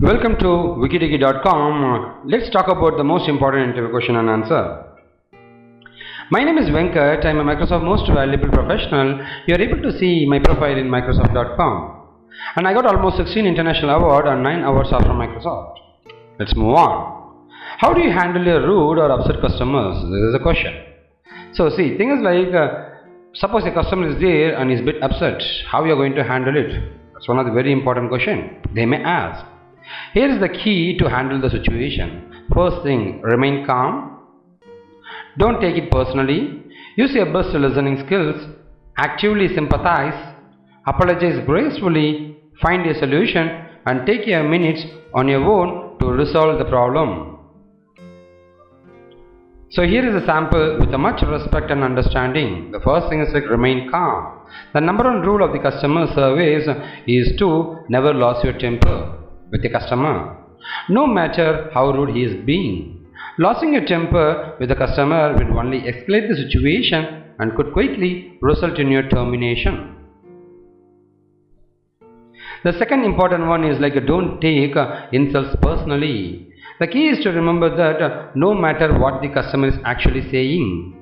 Welcome to wikidigi.com. Let's talk about the most important interview question and answer. My name is Venkat. I am a Microsoft Most Valuable Professional. You are able to see my profile in Microsoft.com. And I got almost 16 international awards and 9 awards are from Microsoft. Let's move on. How do you handle your rude or upset customers? This is a question. So see, thing is like, suppose a customer is there and is a bit upset. How you are going to handle it? That's one of the very important questions they may ask. Here is the key to handle the situation. First thing, remain calm. Don't take it personally. Use your best listening skills. Actively sympathize. Apologize gracefully. Find a solution and take your minutes on your own to resolve the problem. So here is a sample with a much respect and understanding. The first thing is like remain calm. The number one rule of the customer service is to never lose your temper with the customer, no matter how rude he is being. Losing your temper with the customer will only escalate the situation and could quickly result in your termination. The second important one is like don't take insults personally. The key is to remember that no matter what the customer is actually saying,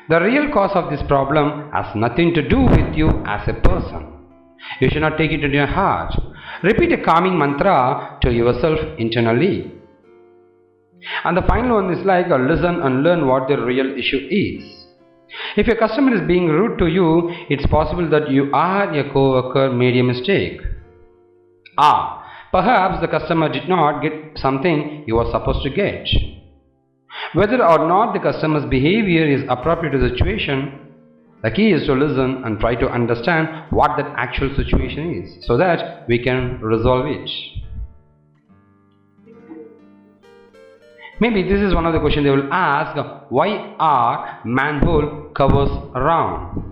the real cause of this problem has nothing to do with you as a person. You should not take it into your heart. Repeat a calming mantra to yourself internally. And the final one is like listen and learn what the real issue is. If your customer is being rude to you, it's possible that you or your co-worker made a mistake. Perhaps the customer did not get something he was supposed to get. Whether or not the customer's behavior is appropriate to the situation, the key is to listen and try to understand what that actual situation is so that we can resolve it. Maybe this is one of the questions they will ask, why are manhole covers round?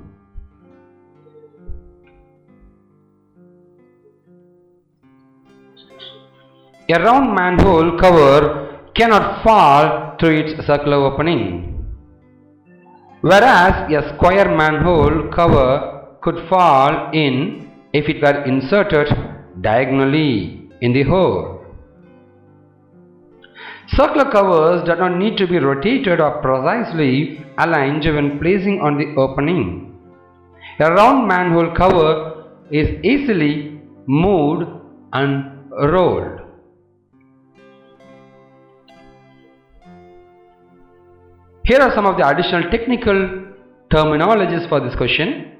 A round manhole cover cannot fall through its circular opening, whereas a square manhole cover could fall in if it were inserted diagonally in the hole. Circular covers do not need to be rotated or precisely aligned when placing on the opening. A round manhole cover is easily moved and rolled. Here are some of the additional technical terminologies for this question.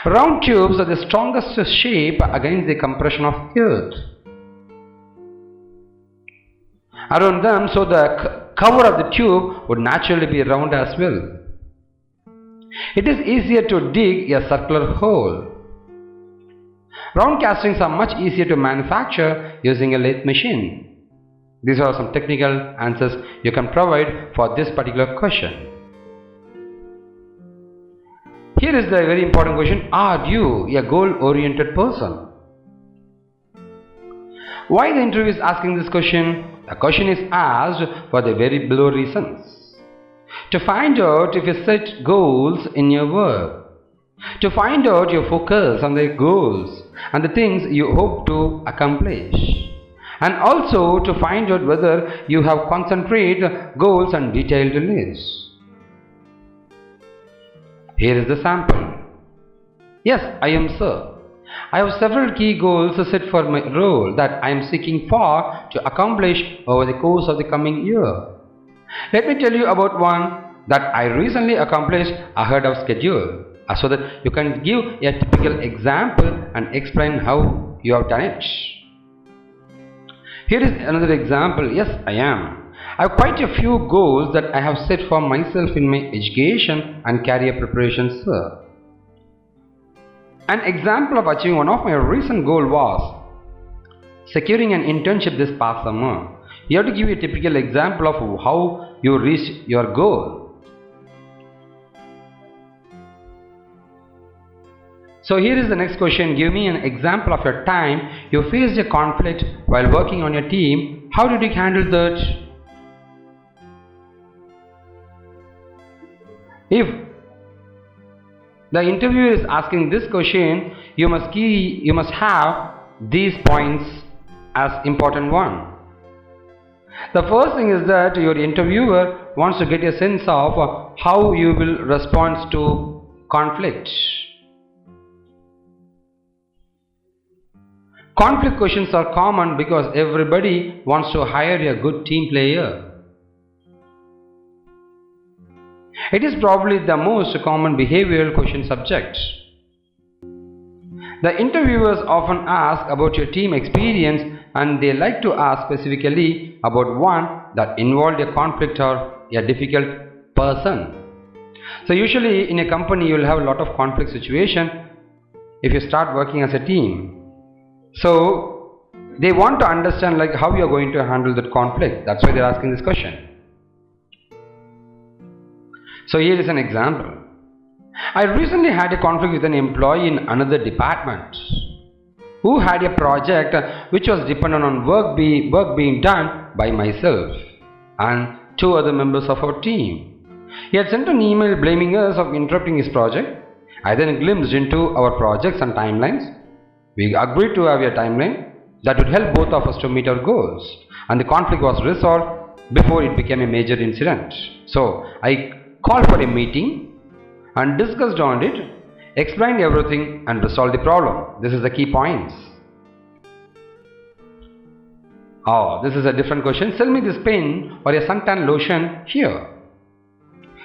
Round tubes are the strongest shape against the compression of earth around them, so the cover of the tube would naturally be round as well. It is easier to dig a circular hole. Round castings are much easier to manufacture using a lathe machine. These are some technical answers you can provide for this particular question. Here is the very important question, are you a goal-oriented person? Why the interview is asking this question? The question is asked for the very below reasons. To find out if you set goals in your work. To find out your focus on the goals and the things you hope to accomplish. And also to find out whether you have concentrated goals and detailed lists. Here is the sample. Yes, I am sir. I have several key goals set for my role that I am seeking for to accomplish over the course of the coming year. Let me tell you about one that I recently accomplished ahead of schedule, so that you can give a typical example and explain how you have done it. Here is another example. Yes, I am. I have quite a few goals that I have set for myself in my education and career preparations, sir. An example of achieving one of my recent goals was securing an internship this past summer. You have to give a typical example of how you reached your goal. So here is the next question. Give me an example of your time you faced a conflict while working on your team. How did you handle that? If the interviewer is asking this question, you must have these points as important one. The first thing is that your interviewer wants to get a sense of how you will respond to conflict. Conflict questions are common because everybody wants to hire a good team player. It is probably the most common behavioral question subject. The interviewers often ask about your team experience, and they like to ask specifically about one that involved a conflict or a difficult person. So usually in a company you will have a lot of conflict situation if you start working as a team. So they want to understand like how you are going to handle that conflict. That's why they are asking this question. So here is an example. I recently had a conflict with an employee in another department who had a project which was dependent on work being done by myself and two other members of our team. He had sent an email blaming us of interrupting his project. I then glimpsed into our projects and timelines. We agreed to have a timeline that would help both of us to meet our goals, and the conflict was resolved before it became a major incident. So I called for a meeting and discussed on it, explained everything and resolved the problem. This is the key points. Oh, this is a different question. Sell me this pen or a suntan lotion here.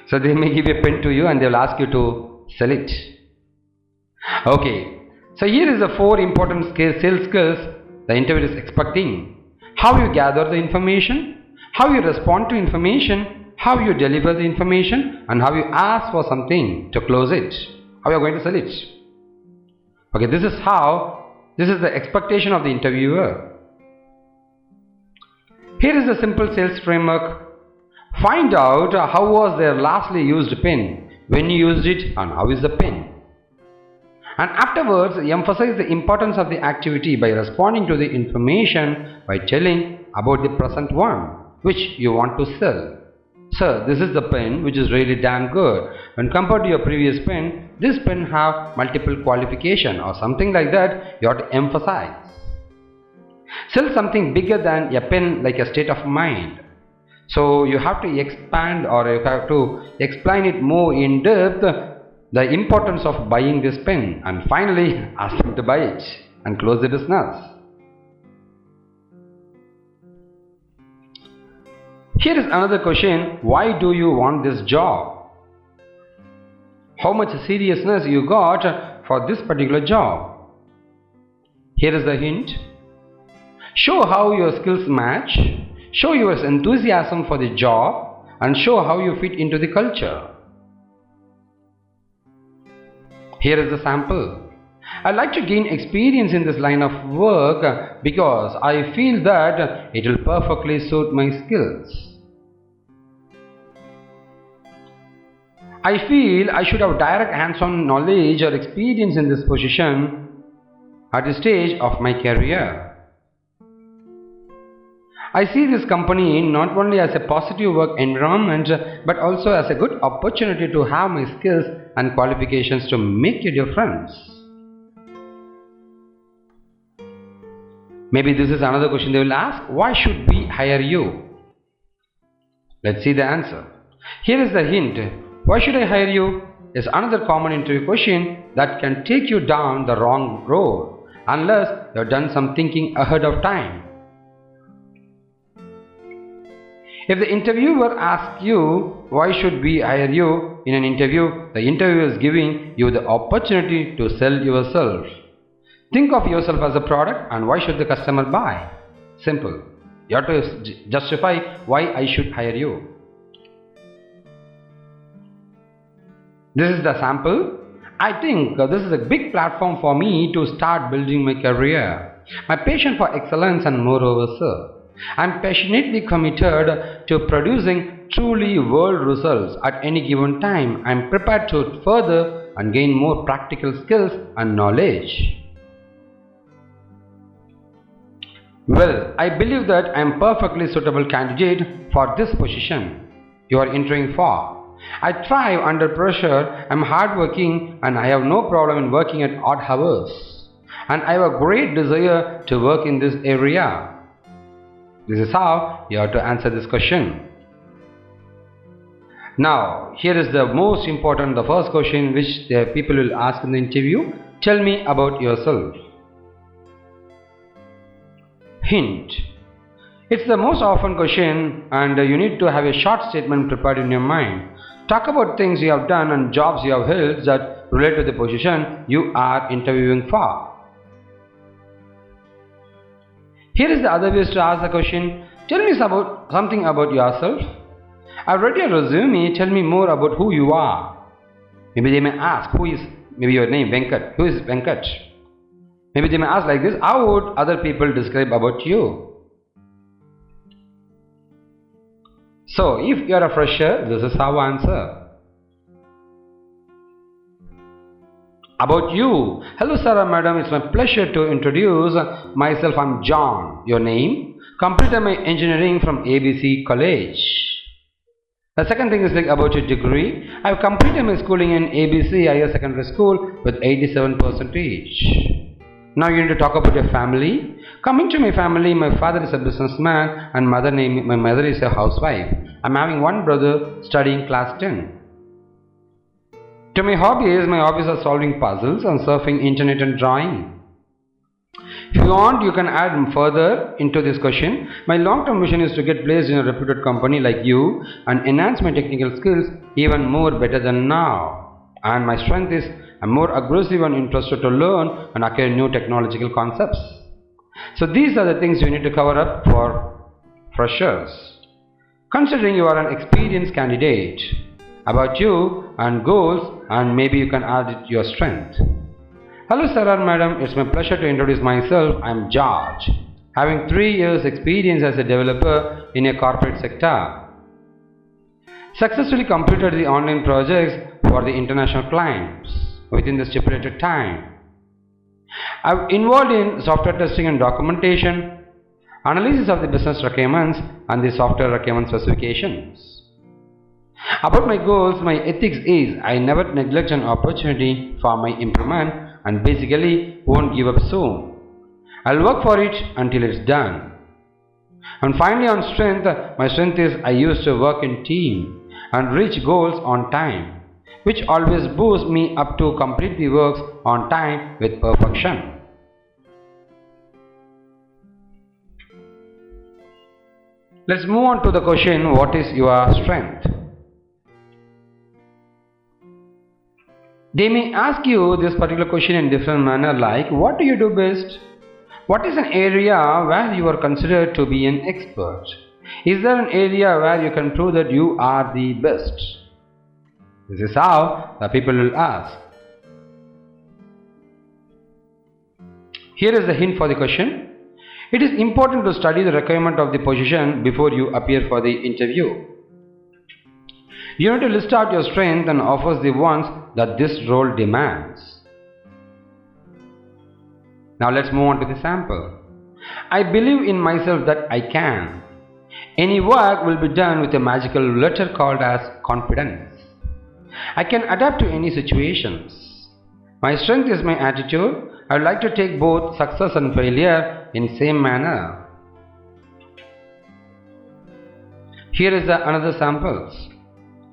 So they may give a pen to you and they will ask you to sell it. Okay. So here is the 4 important sales skills the interviewer is expecting. How you gather the information, how you respond to information, how you deliver the information, and how you ask for something to close it. How you are going to sell it. Okay, this is the expectation of the interviewer. Here is a simple sales framework. Find out how was their lastly used pen, when you used it, and how is the pen. And afterwards, emphasize the importance of the activity by responding to the information by telling about the present one, which you want to sell. Sir, this is the pen which is really damn good. When compared to your previous pen, this pen have multiple qualification or something like that you have to emphasize. Sell something bigger than a pen like a state of mind. So you have to expand or you have to explain it more in depth, the importance of buying this pen, and finally ask them to buy it and close the business. Here is another question. Why do you want this job? How much seriousness you got for this particular job? Here is the hint. Show how your skills match, show your enthusiasm for the job, and show how you fit into the culture. Here is the sample. I like to gain experience in this line of work because I feel that it will perfectly suit my skills. I feel I should have direct hands-on knowledge or experience in this position at this stage of my career. I see this company not only as a positive work environment but also as a good opportunity to have my skills and qualifications to make a difference. Maybe this is another question they will ask. Why should we hire you? Let's see the answer. Here is the hint. Why should I hire you? Is another common interview question that can take you down the wrong road unless you have done some thinking ahead of time. If the interviewer asks you, why should we hire you in an interview, the interviewer is giving you the opportunity to sell yourself. Think of yourself as a product and why should the customer buy? Simple. You have to justify why I should hire you. This is the sample. I think this is a big platform for me to start building my career. My passion for excellence and moreover, sir, I am passionately committed to producing truly world results at any given time. I am prepared to further and gain more practical skills and knowledge. Well, I believe that I am perfectly suitable candidate for this position you are entering for. I thrive under pressure, I am hardworking and I have no problem in working at odd hours. and I have a great desire to work in this area. This is how you have to answer this question. Now, here is the most important, the first question which the people will ask in the interview. Tell me about yourself. Hint. It's the most often question, and you need to have a short statement prepared in your mind. Talk about things you have done and jobs you have held that relate to the position you are interviewing for. Here is the other ways to ask the question. Tell me something about yourself. I've read your resume. Tell me more about who you are. Maybe they may ask, who is, maybe your name, Venkat. Who is Venkat? Maybe they may ask like this, how would other people describe about you? So, if you are a fresher, this is how answer. About you. Hello sir or madam, it's my pleasure to introduce myself. I'm John. Your name? Completed my engineering from ABC College. The second thing is like about your degree. I've completed my schooling in ABC Higher Secondary School with 87%. Now you need to talk about your family. Coming to my family, my father is a businessman and my mother is a housewife. I'm having one brother studying class 10. To my hobbies are solving puzzles and surfing internet and drawing. If you want, you can add further into this question. My long-term mission is to get placed in a reputed company like you and enhance my technical skills even more better than now. And my strength is I'm more aggressive and interested to learn and acquire new technological concepts. So these are the things you need to cover up for freshers. Considering you are an experienced candidate, about you and goals, and maybe you can add your strength. Hello sir or madam, it's my pleasure to introduce myself. I'm George, having 3 years experience as a developer in a corporate sector. Successfully completed the online projects for the international clients within the stipulated time. I'm involved in software testing and documentation, analysis of the business requirements and the software requirement specifications. About my goals, my ethics is I never neglect an opportunity for my improvement and basically won't give up soon. I'll work for it until it's done. And finally on strength, my strength is I used to work in team and reach goals on time, which always boosts me up to complete the works on time with perfection. Let's move on to the question, what is your strength? They may ask you this particular question in different manner like, what do you do best? What is an area where you are considered to be an expert? Is there an area where you can prove that you are the best? This is how the people will ask. Here is the hint for the question. It is important to study the requirement of the position before you appear for the interview. You need to list out your strengths and offers the ones that this role demands. Now let's move on to the sample. I believe in myself that I can. Any work will be done with a magical letter called as confidence. I can adapt to any situations. My strength is my attitude. I would like to take both success and failure in the same manner. Here is another samples.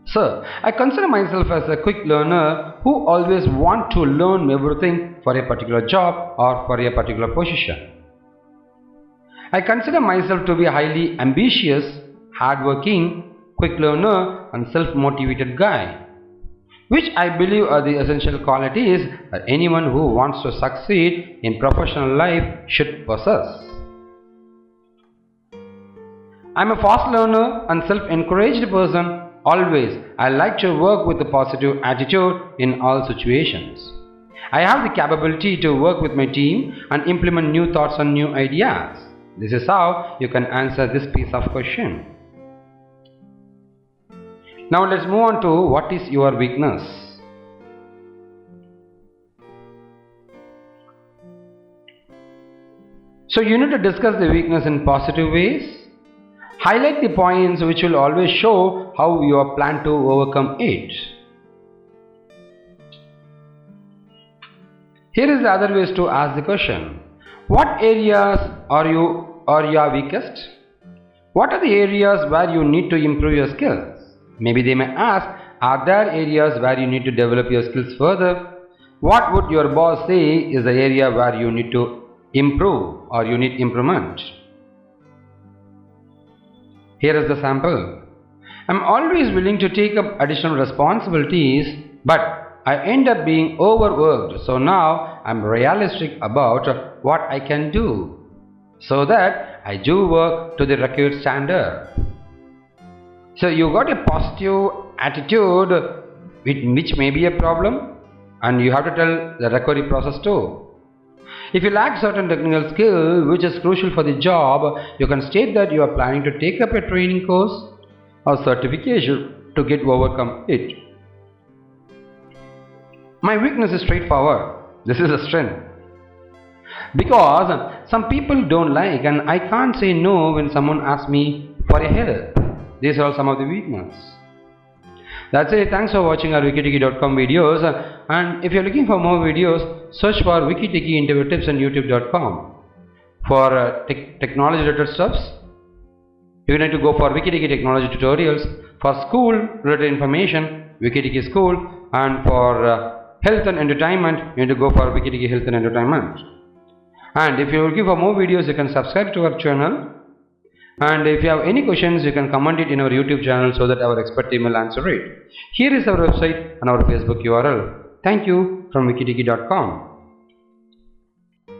Sir, I consider myself as a quick learner who always want to learn everything for a particular job or for a particular position. I consider myself to be a highly ambitious, hardworking, quick learner and self-motivated guy, which I believe are the essential qualities that anyone who wants to succeed in professional life should possess. I am a fast learner and self-encouraged person. Always, I like to work with a positive attitude in all situations. I have the capability to work with my team and implement new thoughts and new ideas. This is how you can answer this piece of question. Now let's move on to what is your weakness. So you need to discuss the weakness in positive ways. Highlight the points which will always show how you plan to overcome it. Here is the other ways to ask the question. What areas are your weakest? What are the areas where you need to improve your skills? Maybe they may ask, are there areas where you need to develop your skills further? What would your boss say is the area where you need to improve or you need improvement? Here is the sample. I am always willing to take up additional responsibilities, but I end up being overworked. So now I am realistic about what I can do so that I do work to the required standard. So you got a positive attitude which may be a problem, and you have to tell the recovery process too. If you lack certain technical skill which is crucial for the job, you can state that you are planning to take up a training course or certification to get overcome it. My weakness is straightforward. This is a strength. Because some people don't like, and I can't say no when someone asks me for a help. These are some of the weaknesses. That's it. Thanks for watching our wikitiki.com videos, and if you're looking for more videos, search for Wikitiki interview tips on youtube.com. For technology related stuffs, you need to go for Wikitiki technology tutorials. For school related information, Wikitiki school, and for health and entertainment, you need to go for Wikitiki health and entertainment. And if you're looking for more videos, you can subscribe to our channel. And if you have any questions, you can comment it in our YouTube channel so that our expert team will answer it. Here is our website and our Facebook URL. Thank you from wikitiki.com.